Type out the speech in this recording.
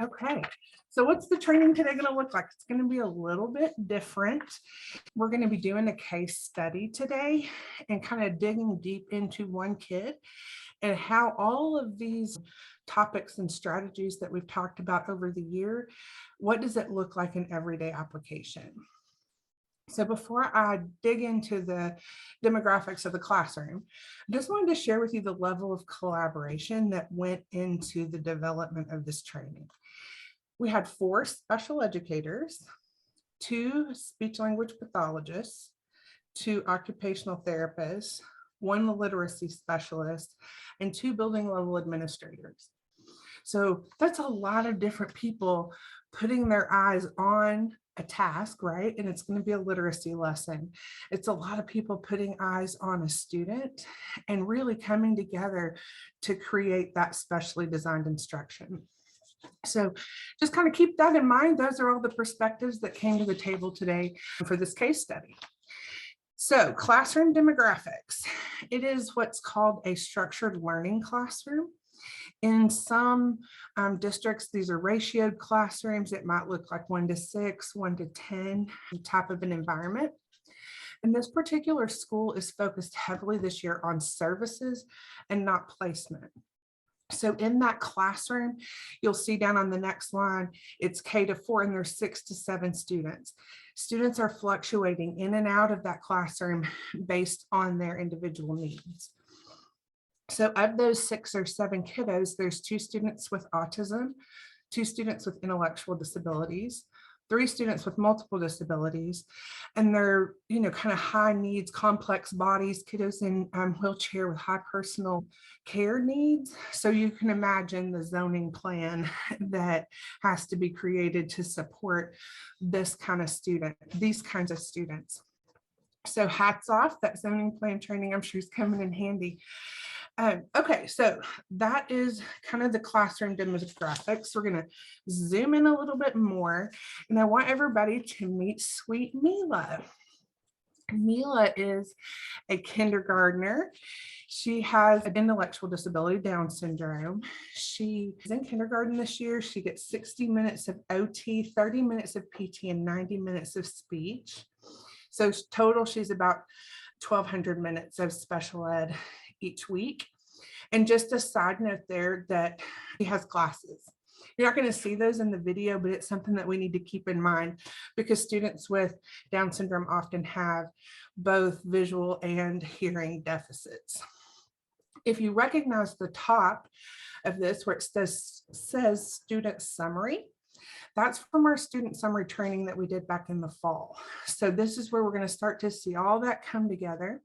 Okay, so what's the training today going to look like? It's going to be a little bit different. We're going to be doing a case study today and kind of digging deep into one kid and how all of these topics and strategies that we've talked about over the year, what does it look like in everyday application? So before I dig into the demographics of the classroom, I just wanted to share with you the level of collaboration that went into the development of this training. We had 4 special educators, 2 speech language pathologists, 2 occupational therapists, 1 literacy specialist, and 2 building level administrators. So that's a lot of different people putting their eyes on a task, right? And it's going to be a literacy lesson. It's a lot of people putting eyes on a student and really coming together to create that specially designed instruction. So just kind of keep that in mind. Those are all the perspectives that came to the table today for this case study. So classroom demographics. It is what's called a structured learning classroom. In some districts, these are ratioed classrooms. It might look like 1-6, 1-10 type of an environment. And this particular school is focused heavily this year on services and not placement. So in that classroom, you'll see down on the next line, it's K-4 and there's 6-7 students. Students are fluctuating in and out of that classroom based on their individual needs. So of those 6 or 7 kiddos, there's 2 students with autism, 2 students with intellectual disabilities, 3 students with multiple disabilities, and they're, kind of high needs, complex bodies, kiddos in wheelchair with high personal care needs. So you can imagine the zoning plan that has to be created to support this kind of student, these kinds of students. So hats off, that zoning plan training, I'm sure is coming in handy. Okay, so that is kind of the classroom demographics. We're going to zoom in a little bit more, and I want everybody to meet sweet Mila. Mila is a kindergartner. She has an intellectual disability, Down syndrome. She is in kindergarten this year. She gets 60 minutes of OT, 30 minutes of PT, and 90 minutes of speech. So total, she's about 1,200 minutes of special ed each week. And just a side note there that she has glasses. You're not going to see those in the video, but it's something that we need to keep in mind because students with Down syndrome often have both visual and hearing deficits. If you recognize the top of this where it says student summary, that's from our student summary training that we did back in the fall. So this is where we're going to start to see all that come together.